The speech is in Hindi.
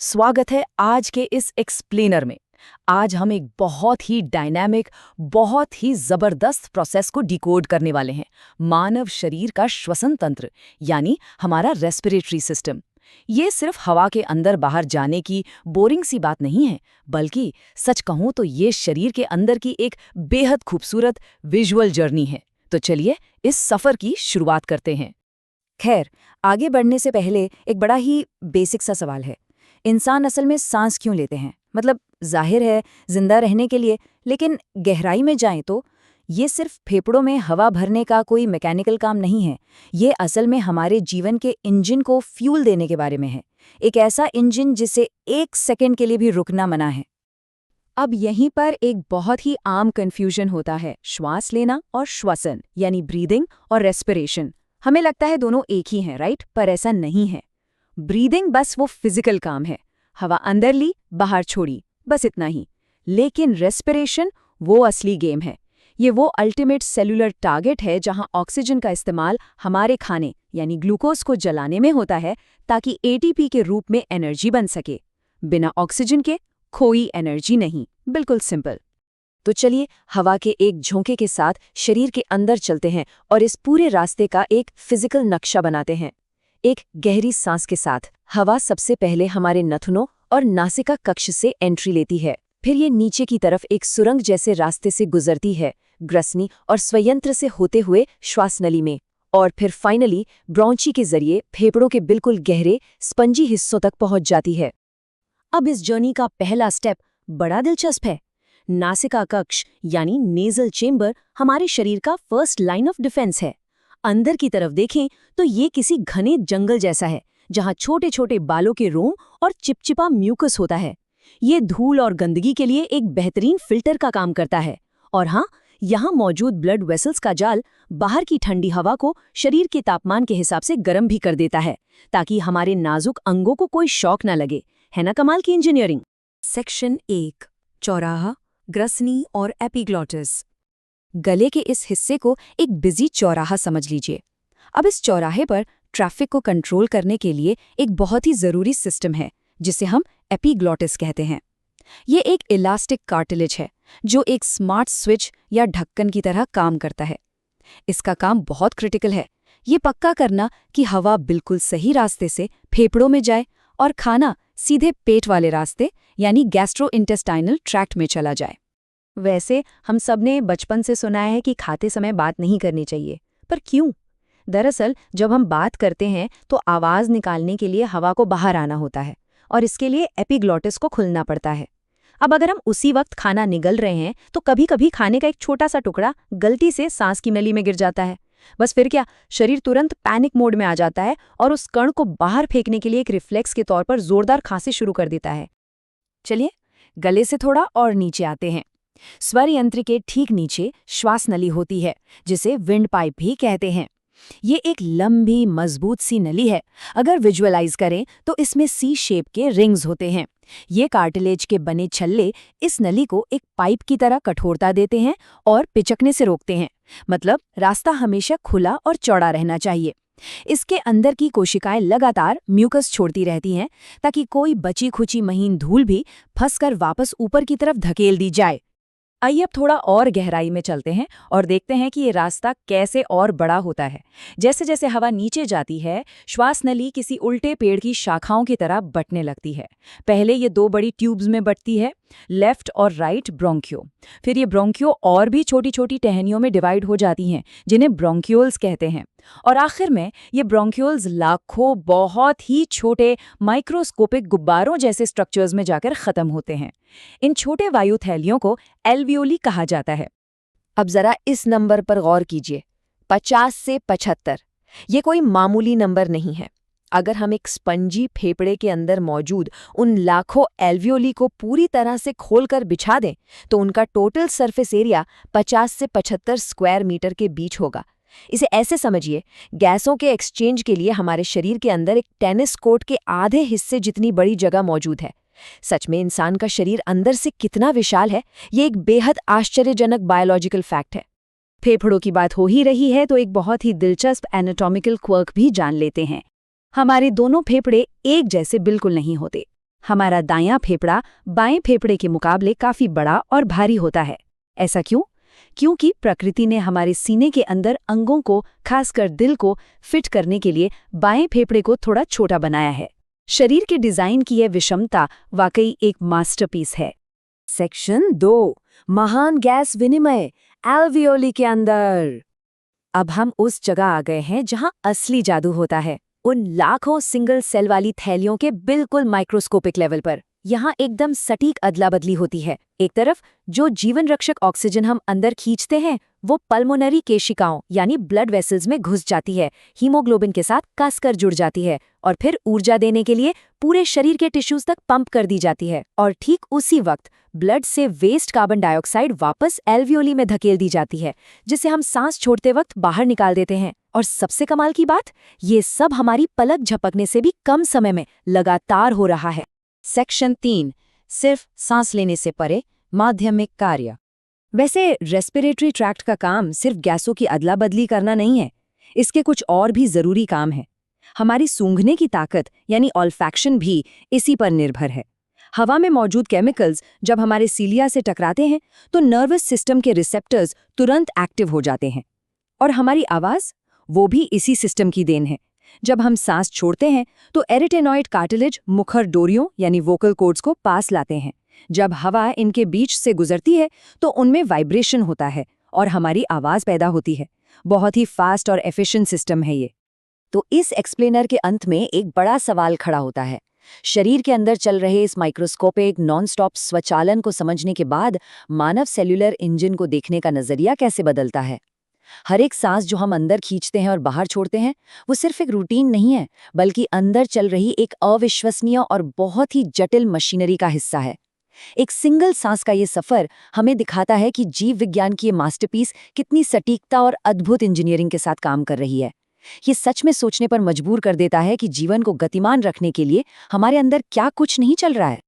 स्वागत है आज के इस एक्सप्लेनर में। आज हम एक बहुत ही डायनामिक, बहुत ही जबरदस्त प्रोसेस को डिकोड करने वाले हैं। मानव शरीर का श्वसन तंत्र, यानी हमारा रेस्पिरेटरी सिस्टम। ये सिर्फ हवा के अंदर बाहर जाने की बोरिंग सी बात नहीं है, बल्कि सच कहूं तो ये शरीर के अंदर की एक बेहद खूबसूरत विजुअल जर्नी है। तो चलिए इस सफर की शुरुआत करते हैं। खैर, आगे बढ़ने से पहले एक बड़ा ही बेसिक सा सवाल है। इंसान असल में सांस क्यों लेते हैं? मतलब जाहिर है जिंदा रहने के लिए, लेकिन गहराई में जाएं तो ये सिर्फ फेफड़ों में हवा भरने का कोई मैकेनिकल काम नहीं है। ये असल में हमारे जीवन के इंजन को फ्यूल देने के बारे में है। एक ऐसा इंजन जिसे 1 सेकंड के लिए भी रुकना मना है। अब यहीं पर एक बहुत ही आम कंफ्यूजन होता है, श्वास लेना और श्वसन यानी ब्रीदिंग और रेस्पिरेशन। हमें लगता है दोनों एक ही हैं, राइट? पर ऐसा नहीं है। ब्रीदिंग बस वो फिजिकल काम है, हवा अंदर ली बाहर छोड़ी, बस इतना ही। लेकिन रेस्पिरेशन वो असली गेम है। ये वो अल्टीमेट सेलुलर टारगेट है जहां ऑक्सीजन का इस्तेमाल हमारे खाने यानी ग्लूकोज को जलाने में होता है, ताकि एटीपी के रूप में एनर्जी बन सके। बिना ऑक्सीजन के कोई एनर्जी नहीं, बिल्कुल सिंपल। तो चलिए हवा के एक झोंके के साथ शरीर के अंदर चलते हैं और इस पूरे रास्ते का एक फिजिकल नक्शा बनाते हैं। एक गहरी सांस के साथ हवा सबसे पहले हमारे नथुनों और नासिका कक्ष से एंट्री लेती है। फिर ये नीचे की तरफ एक सुरंग जैसे रास्ते से गुजरती है, ग्रसनी और स्वयंत्र से होते हुए श्वासनली में, और फिर फाइनली ब्रोंची के जरिए फेफड़ों के बिल्कुल गहरे स्पंजी हिस्सों तक पहुंच जाती है। अब इस जर्नी का पहला स्टेप बड़ा दिलचस्प है। नासिका कक्ष यानी नेजल चेंबर हमारे शरीर का फर्स्ट लाइन ऑफ डिफेंस है। अंदर की तरफ देखें तो ये किसी घने जंगल जैसा है, जहां छोटे छोटे बालों के रोम और चिपचिपा म्यूकस होता है। ये धूल और गंदगी के लिए एक बेहतरीन फिल्टर का काम करता है। और हाँ, यहाँ मौजूद ब्लड वेसल्स का जाल बाहर की ठंडी हवा को शरीर के तापमान के हिसाब से गर्म भी कर देता है, ताकि हमारे नाजुक अंगों को कोई शॉक न लगे। है ना कमाल की इंजीनियरिंग। सेक्शन 1, चौराहा, ग्रसनी और एपिग्लॉटिस। गले के इस हिस्से को एक बिजी चौराहा समझ लीजिए। अब इस चौराहे पर ट्रैफिक को कंट्रोल करने के लिए एक बहुत ही जरूरी सिस्टम है, जिसे हम एपिग्लॉटिस कहते हैं। ये एक इलास्टिक कार्टिलेज है जो एक स्मार्ट स्विच या ढक्कन की तरह काम करता है। इसका काम बहुत क्रिटिकल है, ये पक्का करना कि हवा बिल्कुल सही रास्ते से फेफड़ों में जाए और खाना सीधे पेट वाले रास्ते यानी गैस्ट्रोइंटेस्टाइनल ट्रैक्ट में चला जाए। वैसे हम सबने बचपन से सुना है कि खाते समय बात नहीं करनी चाहिए, पर क्यों? दरअसल जब हम बात करते हैं तो आवाज़ निकालने के लिए हवा को बाहर आना होता है, और इसके लिए एपिग्लॉटिस को खुलना पड़ता है। अब अगर हम उसी वक्त खाना निगल रहे हैं तो कभी कभी खाने का एक छोटा सा टुकड़ा गलती से सांस की नली में गिर जाता है। बस फिर क्या, शरीर तुरंत पैनिक मोड में आ जाता है और उस कण को बाहर फेंकने के लिए एक रिफ्लेक्स के तौर पर जोरदार खांसी शुरू कर देता है। चलिए गले से थोड़ा और नीचे आते हैं। स्वर यंत्र के ठीक नीचे श्वास नली होती है, जिसे विंड पाइप भी कहते हैं। ये एक लंबी मजबूत सी नली है। अगर विजुअलाइज करें तो इसमें सी शेप के रिंग्स होते हैं। ये कार्टिलेज के बने छल्ले इस नली को एक पाइप की तरह कठोरता देते हैं और पिचकने से रोकते हैं। मतलब रास्ता हमेशा खुला और चौड़ा रहना चाहिए। इसके अंदर की कोशिकाएं लगातार म्यूकस छोड़ती रहती हैं, ताकि कोई बची खुची महीन धूल भी फंसकर वापस ऊपर की तरफ धकेल दी जाए। आइए अब थोड़ा और गहराई में चलते हैं और देखते हैं कि ये रास्ता कैसे और बड़ा होता है। जैसे जैसे हवा नीचे जाती है, श्वास नली किसी उल्टे पेड़ की शाखाओं की तरह बंटने लगती है। पहले ये 2 बड़ी ट्यूब्स में बंटती है, लेफ्ट और राइट ब्रोंकियो। फिर ये ब्रोंकियो और भी छोटी छोटी टहनियों में डिवाइड हो जाती हैं, जिन्हें ब्रोंक्यूल्स कहते हैं। और आखिर में ये ब्रोंक्यूल्स लाखों बहुत ही छोटे माइक्रोस्कोपिक गुब्बारों जैसे स्ट्रक्चर्स में जाकर खत्म होते हैं। इन छोटे वायु थैलियों को एल्वियोली कहा जाता है। अब जरा इस नंबर पर गौर कीजिए, 50 से 75। ये कोई मामूली नंबर नहीं है। अगर हम एक स्पंजी फेफड़े के अंदर मौजूद उन लाखों एल्वियोली को पूरी तरह से खोलकर बिछा दें, तो उनका टोटल सरफेस एरिया 50 से 75 स्क्वायर मीटर के बीच होगा। इसे ऐसे समझिए, गैसों के एक्सचेंज के लिए हमारे शरीर के अंदर एक टेनिस कोर्ट के आधे हिस्से जितनी बड़ी जगह मौजूद है। सच में इंसान का शरीर अंदर से कितना विशाल है, ये एक बेहद आश्चर्यजनक बायोलॉजिकल फैक्ट है। फेफड़ों की बात हो ही रही है तो एक बहुत ही दिलचस्प एनाटॉमिकल क्वर्क भी जान लेते हैं। हमारे दोनों फेफड़े एक जैसे बिल्कुल नहीं होते। हमारा दायां फेफड़ा बाएं फेफड़े के मुकाबले काफी बड़ा और भारी होता है। ऐसा क्यों? क्योंकि प्रकृति ने हमारे सीने के अंदर अंगों को, खासकर दिल को फिट करने के लिए बाएं फेफड़े को थोड़ा छोटा बनाया है। शरीर के डिजाइन की यह विषमता वाकई एक मास्टरपीस है। सेक्शन 2, महान गैस विनिमय एल्वियोली के अंदर। अब हम उस जगह आ गए हैं जहां असली जादू होता है, उन लाखों सिंगल सेल वाली थैलियों के बिल्कुल माइक्रोस्कोपिक लेवल पर। यहाँ एकदम सटीक अदला बदली होती है। एक तरफ जो जीवन रक्षक ऑक्सीजन हम अंदर खींचते हैं वो पल्मोनरी केशिकाओं यानी ब्लड वेसल्स में घुस जाती है, हीमोग्लोबिन के साथ कसकर जुड़ जाती है और फिर ऊर्जा देने के लिए पूरे शरीर के टिश्यूज तक पंप कर दी जाती है। और ठीक उसी वक्त ब्लड से वेस्ट कार्बन डाइऑक्साइड वापस एल्वियोली में धकेल दी जाती है, जिसे हम सांस छोड़ते वक्त बाहर निकाल देते हैं। और सबसे कमाल की बात, ये सब हमारी पलक झपकने से भी कम समय में लगातार हो रहा है। सेक्शन 3, सिर्फ सांस लेने से परे माध्यमिक कार्य। वैसे रेस्पिरेटरी ट्रैक्ट का काम सिर्फ गैसों की अदला बदली करना नहीं है, इसके कुछ और भी जरूरी काम है। हमारी सूंघने की ताकत यानी ऑल्फैक्शन भी इसी पर निर्भर है। हवा में मौजूद केमिकल्स जब हमारे सीलिया से टकराते हैं तो नर्वस सिस्टम के रिसेप्टर्स तुरंत एक्टिव हो जाते हैं। और हमारी आवाज़, वो भी इसी सिस्टम की देन है। जब हम सांस छोड़ते हैं तो एरिटेनॉइड कार्टिलेज मुखर डोरियों यानी वोकल कॉर्ड्स को पास लाते हैं। जब हवा इनके बीच से गुजरती है तो उनमें वाइब्रेशन होता है और हमारी आवाज़ पैदा होती है। बहुत ही फास्ट और एफिशिएंट सिस्टम है ये। तो इस एक्सप्लेनर के अंत में एक बड़ा सवाल खड़ा होता है। शरीर के अंदर चल रहे इस माइक्रोस्कोपिक नॉन स्टॉप स्वचालन को समझने के बाद मानव सेल्यूलर इंजन को देखने का नजरिया कैसे बदलता है। हर एक सांस जो हम अंदर खींचते हैं और बाहर छोड़ते हैं वो सिर्फ एक रूटीन नहीं है, बल्कि अंदर चल रही एक अविश्वसनीय और बहुत ही जटिल मशीनरी का हिस्सा है। एक सिंगल सांस का ये सफर हमें दिखाता है कि जीव विज्ञान की ये मास्टरपीस कितनी सटीकता और अद्भुत इंजीनियरिंग के साथ काम कर रही है। ये सच में सोचने पर मजबूर कर देता है कि जीवन को गतिमान रखने के लिए हमारे अंदर क्या कुछ नहीं चल रहा है।